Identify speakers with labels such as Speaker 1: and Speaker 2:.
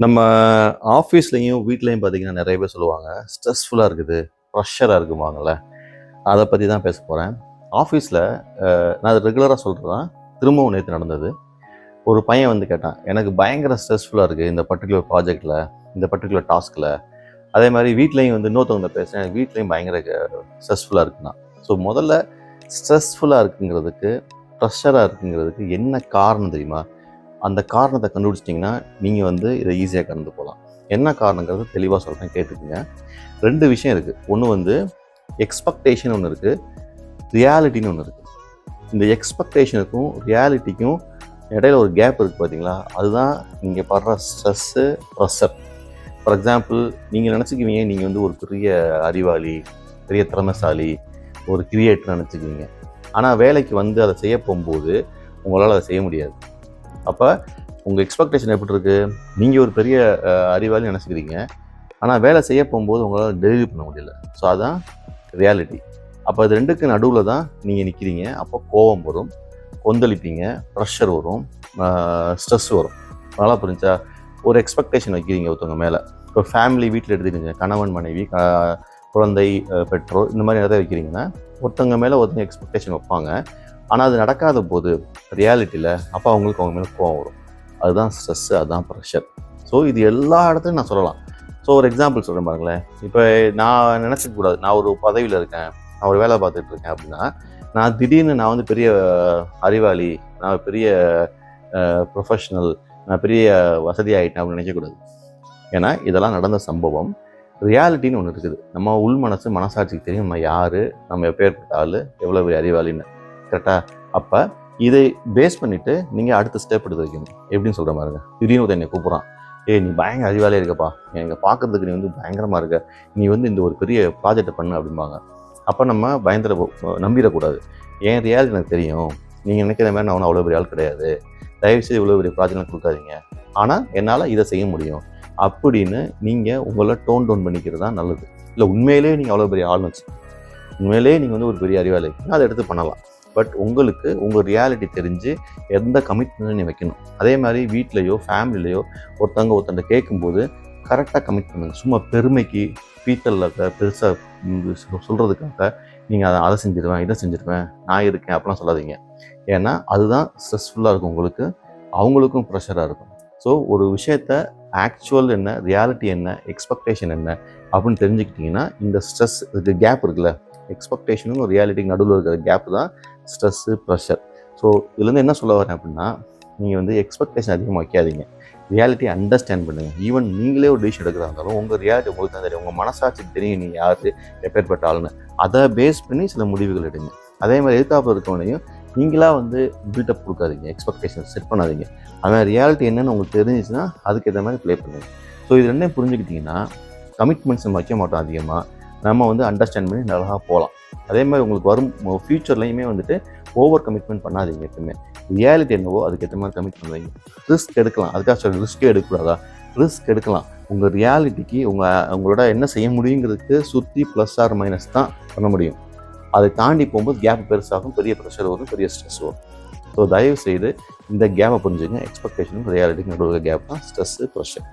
Speaker 1: நம்ம ஆஃபீஸ்லயும், வீட்லயும் பார்த்தீங்கன்னா, நெறைய பேர் சொல்லுவாங்க, ஸ்ட்ரெஸ்ஃபுல்லா இருக்குது, ப்ரெஷரா இருக்கும்பாங்கல்ல. அத பத்தி தான் பேச போறேன். ஆஃபீஸ்ல நான் அத ரெகுலரா சொல்றது தான். திரும்பவும் நேத்து நடந்தது. ஒரு பையன் வந்து கேட்டான், "எனக்கு பயங்கர ஸ்ட்ரெஸ்ஃபுல்லா இருக்கு. இந்த பர்ட்டிகுலர் ப்ராஜெக்ட்ல, இந்த பர்ட்டிகுலர் டாஸ்க்ல." அதே மாரி வீட்லயும் வந்து இன்னொருத்தவங்கட்ட பேசுனேன், வீட்லயும் பயங்கர ஸ்ட்ரெஸ்ஃபுல்லா இருக்குன்னா. ஸோ முதல்ல ஸ்ட்ரெஸ்ஃபுல்லா இருக்குங்கிறதுக்கு, ப்ரெஷரா இருக்குங்கிறதுக்கு என்ன காரணம் தெரியுமா? அந்த காரணத்த கண்டுபிடிச்சிட்டிங்கன்னா, நீங்க வந்து இத ஈஸியா கடந்து போலாம். என்ன காரணங்கிறது தெளிவா சொல்றேன் கேட்டுக்கங்க. 2 விஷயம் இருக்கு. ஒண்ணு வந்து எக்ஸ்பெக்டேஷன் ஒண்ணு இருக்கு. ரியாலிட்டின்னு ஒண்ணு இருக்கு. இந்த எக்ஸ்பெக்டேஷனுக்கும், ரியாலிட்டிக்கும் இடையில ஒரு கேப் இருக்கு பார்த்தீங்களா? அதுதான் நீங்க படுற ஸ்ட்ரெஸ்ஸு, ப்ரெஷர். ஃபார் எக்ஸாம்பிள் நீங்க நெனச்சுக்குவீங்க, நீங்க வந்து ஒரு பெரிய அறிவாளி, பெரிய திறமைசாலி, ஒரு கிரியேட்டர் நெனச்சுக்குவீங்க. ஆனா வேலைக்கு வந்து அத செய்ய போம்போது, உங்களால அத செய்ய முடியாது. அப்ப உங்க எக்ஸ்பெக்டேஷன் எப்படி இருக்கு? நீங்க ஒரு பெரிய அறிவாளின்னு நெனச்சுக்கிறீங்க. ஆனா வேலை செய்ய போம்போது உங்களால டெலிவரி பண்ண முடியல. ஸோ அதான் ரியாலிட்டி. அப்ப இது 2க்கு நடுவுல தான் நீங்க நிக்கிறீங்க. அப்போ கோவம் வரும், கொந்தளிப்பீங்க, ப்ரெஷர் வரும், ஸ்ட்ரெஸ் வரும். நல்லா புரிஞ்சா? ஒரு எக்ஸ்பெக்டேஷன் வைக்கிறீங்க ஒருத்தவங்க மேல. இப்போ ஃபேமிலி வீட்ல எடுத்துக்கிட்டீங்க. கணவன், மனைவி, குழந்தை, பெற்றோர் இந்த மாரி நிறைய வைக்கிறீங்கன்னா, ஒருத்தவங்க மேல ஒருத்தவங்க எக்ஸ்பெக்டேஷன் வைப்பாங்க. ஆனா அது நடக்காத போது ரியாலிட்டில அப்போ அவங்களுக்கு அவங்க மேல கோவம் வரும். அதுதான் ஸ்ட்ரெஸ், அதுதான் ப்ரெஷர். ஸோ இது எல்லா இடத்துலயும் நான் சொல்லலாம். ஸோ ஒரு எக்ஸாம்பிள் சொல்றேன் பாருங்களேன். இப்போ நான் நினைச்சுக்க கூடாது. நான் ஒரு பதவியில இருக்கேன். நான் ஒரு வேலை பார்த்துட்டு இருக்கேன் அப்படின்னா, நான் திடீர்னு நான் வந்து பெரிய அறிவாளி, நான் பெரிய ப்ரொஃபஷனல், நான் பெரிய வசதி ஆயிட்டேன் அப்படின்னு நினைக்கக்கூடாது. ஏன்னா இதெல்லாம் நடந்த சம்பவம். ரியாலிட்டின்னு ஒன்று இருக்குது. நம்ம உள் மனசு, மனசாட்சிக்கு தெரியும் நம்ம யாரு, நம்ம எப்பேற்பட்ட ஆளு, எவ்வளோ பெரிய அறிவாளின்னு. கரெக்டா? அப்ப இதை பேஸ் பண்ணிட்டு நீங்க அடுத்த ஸ்டெப் எடுத்து வைக்கணும். எப்படின்னு சொல்ற பாருங்க. திடீர்னு ஒருத்தன் என்னை கூப்பிடுறான். "ஏய் நீ பயங்கர அறிவாளியா இருக்கப்பா. எனக்கு பார்க்கறதுக்கு நீ வந்து பயங்கரமா இருக்க. நீ வந்து இந்த ஒரு பெரிய ப்ராஜெக்ட்டை பண்ணு" அப்படிம்பாங்க. அப்ப நம்ம நம்பிடக்கூடாது. என் ரியாலிட்டி எனக்கு தெரியும். நீங்க நினைக்கிற மாதிரி நான் ஒன்றும் அவ்வளோ பெரிய ஆள் கிடையாது. தயவுசெய்து இவ்வளோ பெரிய ப்ராஜெக்ட்லாம் கொடுக்காதீங்க. ஆனா என்னால இதை செய்ய முடியும். அப்படின்னு நீங்க உங்கள டோன் டவுன் பண்ணிக்கிறது தான் நல்லது. இல்ல உண்மையிலேயே நீங்க அவ்வளோ பெரிய ஆள்னு வச்சுக்கோங்க. உண்மையிலேயே நீங்க வந்து ஒரு பெரிய அறிவாளி. அதை எடுத்து பண்ணலாம். பட் உங்களுக்கு உங்க ரியாலிட்டி தெரிஞ்சு எந்த கமிட்மெண்ட்டும் நீ வைக்கணும். அதே மாதிரி வீட்லயோ, ஃபேமிலிலயோ ஒருத்தவங்கள்ட்ட கேட்கும்போது கரெக்டாக கமிட் பண்ணுங்க. சும்மா பெருமைக்கு பீத்தல்ல பெருசா சொல்றதுக்காக நீங்க அதை செஞ்சிருவேன், இதை செஞ்சிருவேன், நான் இருக்கேன் அப்படிலாம் சொல்லாதீங்க. ஏன்னா அதுதான் ஸ்ட்ரெஸ்ஃபுல்லாக இருக்கும் உங்களுக்கு, அவங்களுக்கும் ப்ரெஷராக இருக்கும். ஸோ ஒரு விஷயத்த ஆக்சுவல் என்ன, ரியாலிட்டி என்ன, எக்ஸ்பெக்டேஷன் என்ன அப்படின்னு தெரிஞ்சுக்கிட்டிங்கன்னா இந்த ஸ்ட்ரெஸ் இது கேப் இருக்குல்ல, எக்ஸ்பெக்டேஷனும் ரியாலிட்டிக்கு நடுவில் இருக்கிற கேப் தான் ஸ்ட்ரெஸ்ஸு, ப்ரெஷர். ஸோ இதுலேருந்து என்ன சொல்ல வரேன் அப்படின்னா, நீங்கள் வந்து எக்ஸ்பெக்டேஷன் அதிகமாக வைக்காதீங்க. ரியாலிட்டியை அண்டர்ஸ்டாண்ட் பண்ணுங்கள். ஈவன் நீங்களே ஒரு டிசிஷன் எடுக்கிறதா இருந்தாலும் உங்கள் ரியாலிட்டி உங்களுக்கு தான் தெரியும். உங்கள் மனசாட்சிக்கு தெரியும் நீங்கள் யார், எப்பேற்பட்ட ஆளுன்னு. அதை பேஸ் பண்ணி சில முடிவுகள் எடுங்க. அதே மாதிரி எதிர்த்தாப்புல இருக்கவனையும் நீங்களா வந்து பில்டப் கொடுக்காதீங்க, எக்ஸ்பெக்டேஷன் செட் பண்ணாதீங்க. அவன் ரியாலிட்டி என்னன்னு உங்களுக்கு தெரிஞ்சிச்சுன்னா அதுக்கேற்ற மாதிரி ப்ளே பண்ணுங்க. ஸோ இது ரெண்டையும் புரிஞ்சுக்கிட்டிங்கன்னா கமிட்மெண்ட்ஸ் நம்ம வைக்க மாட்டோம் அதிகமாக. நம்ம வந்து அண்டர்ஸ்டாண்ட் பண்ணி நல்லா போகலாம். அதே மாதிரி உங்களுக்கு வரும் ஃப்யூச்சர்லையுமே வந்துட்டு ஓவர் கமிட்மெண்ட் பண்ணாதீங்க எப்பவுமே. ரியாலிட்டி என்னவோ அதுக்கேற்ற மாதிரி கமிட் பண்ணுவீங்க. ரிஸ்க் எடுக்கலாம். அதுக்காக சொல்ல ரிஸ்க்கே எடுக்கக்கூடாதா? ரிஸ்க் எடுக்கலாம். உங்கள் ரியாலிட்டிக்கு உங்களோட என்ன செய்ய முடியுங்கிறதுக்கு சுற்றி ப்ளஸ் ஆர் மைனஸ் தான் பண்ண முடியும். அதை தாண்டி போகும்போது கேப் பெருசாகும், பெரிய ப்ரெஷர் வரும், பெரிய ஸ்ட்ரெஸ் வரும். ஸோ தயவு செய்து இந்த கேப்பை புரிஞ்சுங்க. எக்ஸ்பெக்டேஷனும் ரியாலிட்டிக்கு நடுவில் கேப் தான் ஸ்ட்ரெஸ்ஸு, ப்ரெஷர்.